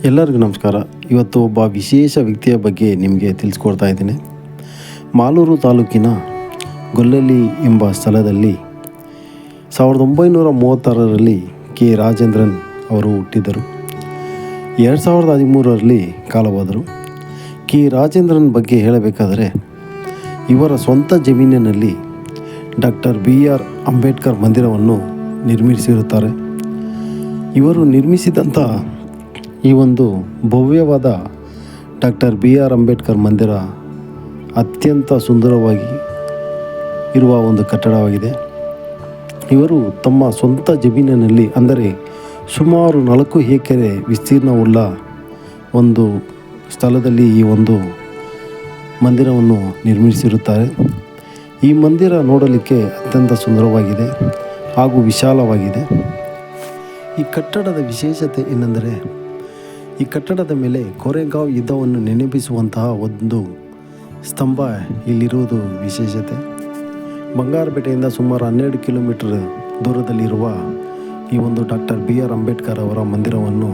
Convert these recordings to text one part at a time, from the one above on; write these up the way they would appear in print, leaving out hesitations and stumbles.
ಎಲ್ಲರಿಗೂ ನಮಸ್ಕಾರ. ಇವತ್ತು ಒಬ್ಬ ವಿಶೇಷ ವ್ಯಕ್ತಿಯ ಬಗ್ಗೆ ನಿಮಗೆ ತಿಳಿಸ್ಕೊಡ್ತಾ ಇದ್ದೀನಿ. ಮಾಲೂರು ತಾಲೂಕಿನ ಗೊಲ್ಲಳ್ಳಿ ಎಂಬ ಸ್ಥಳದಲ್ಲಿ 1936ರಲ್ಲಿ ಕೆ ರಾಜೇಂದ್ರನ್ ಅವರು ಹುಟ್ಟಿದರು. 2013ರಲ್ಲಿ ಕಾಲವಾದರು. ಕೆ ರಾಜೇಂದ್ರನ್ ಬಗ್ಗೆ ಹೇಳಬೇಕಾದರೆ ಇವರ ಸ್ವಂತ ಜಮೀನಿನಲ್ಲಿ ಡಾಕ್ಟರ್ BR ಅಂಬೇಡ್ಕರ್ ಮಂದಿರವನ್ನು ನಿರ್ಮಿಸಿರುತ್ತಾರೆ. ಇವರು ನಿರ್ಮಿಸಿದಂಥ ಈ ಒಂದು ಭವ್ಯವಾದ ಡಾಕ್ಟರ್ BR ಅಂಬೇಡ್ಕರ್ ಮಂದಿರ ಅತ್ಯಂತ ಸುಂದರವಾಗಿ ಇರುವ ಒಂದು ಕಟ್ಟಡವಾಗಿದೆ. ಇವರು ತಮ್ಮ ಸ್ವಂತ ಜಮೀನಿನಲ್ಲಿ, ಅಂದರೆ ಸುಮಾರು 4 ಎಕರೆ ವಿಸ್ತೀರ್ಣವುಳ್ಳ ಒಂದು ಸ್ಥಳದಲ್ಲಿ ಈ ಒಂದು ಮಂದಿರವನ್ನು ನಿರ್ಮಿಸಿರುತ್ತಾರೆ. ಈ ಮಂದಿರ ನೋಡಲಿಕ್ಕೆ ಅತ್ಯಂತ ಸುಂದರವಾಗಿದೆ ಹಾಗೂ ವಿಶಾಲವಾಗಿದೆ. ಈ ಕಟ್ಟಡದ ವಿಶೇಷತೆ ಏನೆಂದರೆ, ಈ ಕಟ್ಟಡದ ಮೇಲೆ ಕೋರೆಗಾಂವ್ ಯುದ್ಧವನ್ನು ನೆನಪಿಸುವಂತಹ ಒಂದು ಸ್ತಂಭ ಇಲ್ಲಿರುವುದು ವಿಶೇಷತೆ. ಬಂಗಾರಪೇಟೆಯಿಂದ ಸುಮಾರು 12 ಕಿಲೋಮೀಟರ್ ದೂರದಲ್ಲಿರುವ ಈ ಒಂದು ಡಾಕ್ಟರ್ BR ಅಂಬೇಡ್ಕರ್ ಅವರ ಮಂದಿರವನ್ನು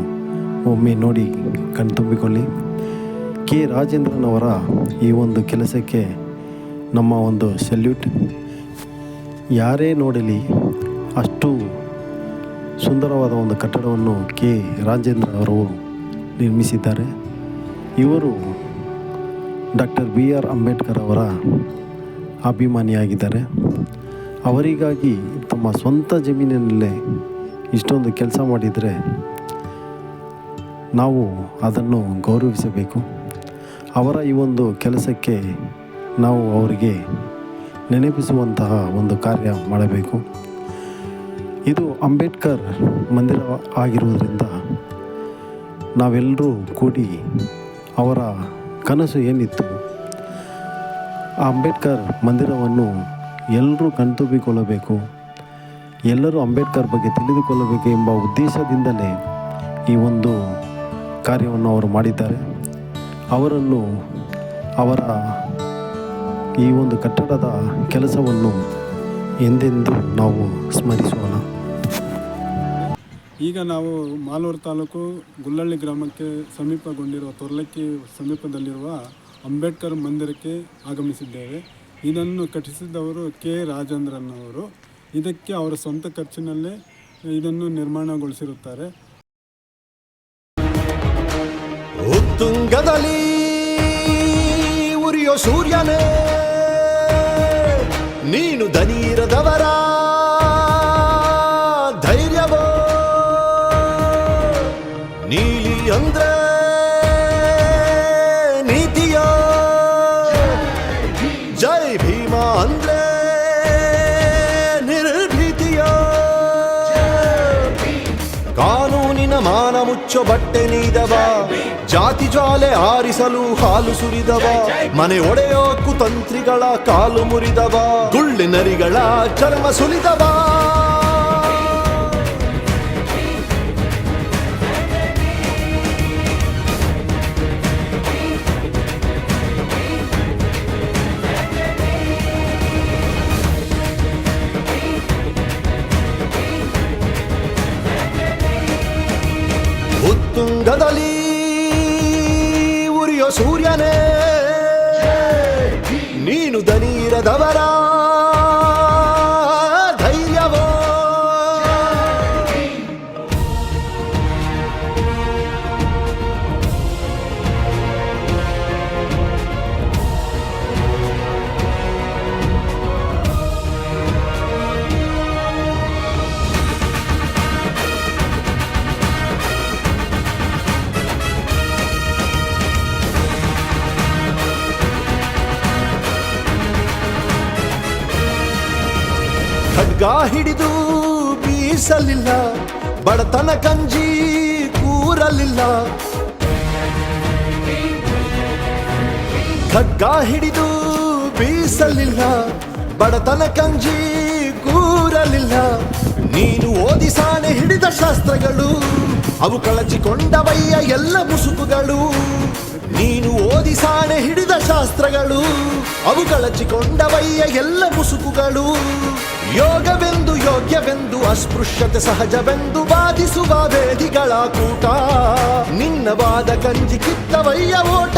ಒಮ್ಮೆ ನೋಡಿ ಕಣ್ತುಂಬಿಕೊಳ್ಳಿ. ಕೆ ರಾಜೇಂದ್ರನ್ ಅವರ ಈ ಒಂದು ಕೆಲಸಕ್ಕೆ ನಮ್ಮ ಒಂದು ಸಲ್ಯೂಟ್. ಯಾರೇ ನೋಡಲಿ ಅಷ್ಟು ಸುಂದರವಾದ ಒಂದು ಕಟ್ಟಡವನ್ನು ಕೆ ರಾಜೇಂದ್ರ ಅವರು ನಿರ್ಮಿಸಿದ್ದಾರೆ. ಇವರು ಡಾಕ್ಟರ್ BR ಅಂಬೇಡ್ಕರ್ ಅವರ ಅಭಿಮಾನಿಯಾಗಿದ್ದಾರೆ. ಅವರಿಗಾಗಿ ತಮ್ಮ ಸ್ವಂತ ಜಮೀನಿನಲ್ಲೇ ಇಷ್ಟೊಂದು ಕೆಲಸ ಮಾಡಿದರೆ ನಾವು ಅದನ್ನು ಗೌರವಿಸಬೇಕು. ಅವರ ಈ ಒಂದು ಕೆಲಸಕ್ಕೆ ನಾವು ಅವರಿಗೆ ನೆನಪಿಸುವಂತಹ ಒಂದು ಕಾರ್ಯ ಮಾಡಬೇಕು. ಇದು ಅಂಬೇಡ್ಕರ್ ಮಂದಿರ ಆಗಿರುವುದರಿಂದ ನಾವೆಲ್ಲರೂ ಕೂಡಿ ಅವರ ಕನಸು ಏನಿತ್ತು, ಆ ಅಂಬೇಡ್ಕರ್ ಮಂದಿರವನ್ನು ಎಲ್ಲರೂ ಕಣ್ತುಂಬಿಕೊಳ್ಳಬೇಕು, ಎಲ್ಲರೂ ಅಂಬೇಡ್ಕರ್ ಬಗ್ಗೆ ತಿಳಿದುಕೊಳ್ಳಬೇಕು ಎಂಬ ಉದ್ದೇಶದಿಂದಲೇ ಈ ಒಂದು ಕಾರ್ಯವನ್ನು ಅವರು ಮಾಡಿದ್ದಾರೆ. ಅವರನ್ನು, ಅವರ ಈ ಒಂದು ಕಟ್ಟಡದ ಕೆಲಸವನ್ನು ಎಂದೆಂದೂ ನಾವು ಸ್ಮರಿಸೋಣ. ಈಗ ನಾವು ಮಾಲೂರು ತಾಲೂಕು ಗೊಲ್ಲಳ್ಳಿ ಗ್ರಾಮಕ್ಕೆ ಸಮೀಪಗೊಂಡಿರುವ ತೊರ್ಲಕ್ಕಿ ಸಮೀಪದಲ್ಲಿರುವ ಅಂಬೇಡ್ಕರ್ ಮಂದಿರಕ್ಕೆ ಆಗಮಿಸಿದ್ದೇವೆ. ಇದನ್ನು ಕಟ್ಟಿಸಿದವರು ಕೆ ರಾಜೇಂದ್ರನ್ ಅವರು. ಇದಕ್ಕೆ ಅವರ ಸ್ವಂತ ಖರ್ಚಿನಲ್ಲೇ ಇದನ್ನು ನಿರ್ಮಾಣಗೊಳಿಸಿರುತ್ತಾರೆ. ಉತ್ತುಂಗದಲ್ಲಿ ಉರಿಯೋ ಸೂರ್ಯನೇ, ನೀನು ದನಿಯಿರದವರ ಧೈರ್ಯವೋ, ನೀಲಿ ಅಂದ್ರೆ ನೀತಿಯೋ, ಜೈ ಭೀಮ ಅಂದ್ರೆ ನಿರ್ಭೀತಿಯೋ, ಕಾನೂನಿನ ಮಾನ ಮುಚ್ಚೋ ಬಟ್ಟೆ ನೀದವ, ಜಾತಿ ಜ್ವಾಲೆ ಆರಿಸಲು ಹಾಲು ಸುರಿದವ, ಮನೆ ಒಡೆಯೋ ಕುತಂತ್ರಿಗಳ ಕಾಲು ಮುರಿದವ, ಗುಳ್ಳಿನರಿಗಳ ಚರ್ಮ ಸುಲಿದವ, ಉತ್ತುಂಗದಲ್ಲಿ ಉರಿಯೋ ಸೂರ್ಯನೇ, ನೀನು ದನಿಯಿರದವರ ಧೈರ್ಯವೋ, ಖಡ್ಗ ಹಿಡಿದು ಬೀಸಲಿಲ್ಲ, ಬಡತನ ಕಂಜಿ ಕೂರಲಿಲ್ಲ, ಖಡ್ಗ ಹಿಡಿದು ಬೀಸಲಿಲ್ಲ, ಬಡತನ ಕಂಜಿ ಕೂರಲಿಲ್ಲ, ನೀನು ಓದಿ ಸಾಣೆ ಹಿಡಿದ ಶಾಸ್ತ್ರಗಳು, ಅವು ಕಳಚಿಕೊಂಡವಯ್ಯ ಎಲ್ಲ ಮುಸುಕುಗಳು, ನೀನು ಓದಿ ಸಾಣೆ ಹಿಡಿದ ಶಾಸ್ತ್ರಗಳು, ಅವು ಕಳಚಿಕೊಂಡವಯ್ಯ ಎಲ್ಲ ಮುಸುಕುಗಳು, ಯೋಗವೆಂದು ಯೋಗ್ಯವೆಂದು ಅಸ್ಪೃಶ್ಯತೆ ಸಹಜವೆಂದು ವಾದಿಸುವ ವೇದಿಗಳ ಕೂಟ, ನಿನ್ನ ನಿನ್ನವಾದ ಕಂಜಿ ಕಿತ್ತವಯ್ಯ ಓಟ,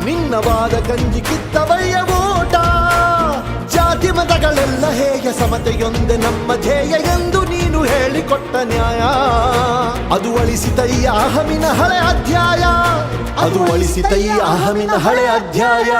ನಿನ್ನವಾದ ಕಂಜಿ ಕಿತ್ತವಯ್ಯ ಓಟ. ಜಾತಿ ಮತಗಳೆಲ್ಲ ಹೇಗೆ ಸಮತೆಯೊಂದೆ ನಮ್ಮ ಧ್ಯೇಯ ಎಂದು ನೀನು ಹೇಳಿಕೊಟ್ಟ ನ್ಯಾಯ. ಅದು ಅಳಿಸಿತಯ್ಯ ಅಹಮಿನ ಹಳೆ ಅಧ್ಯಾಯ, ಅದು ಅಳಿಸಿತಯ್ಯ ಅಹಮಿನ ಹಳೆ ಅಧ್ಯಾಯ.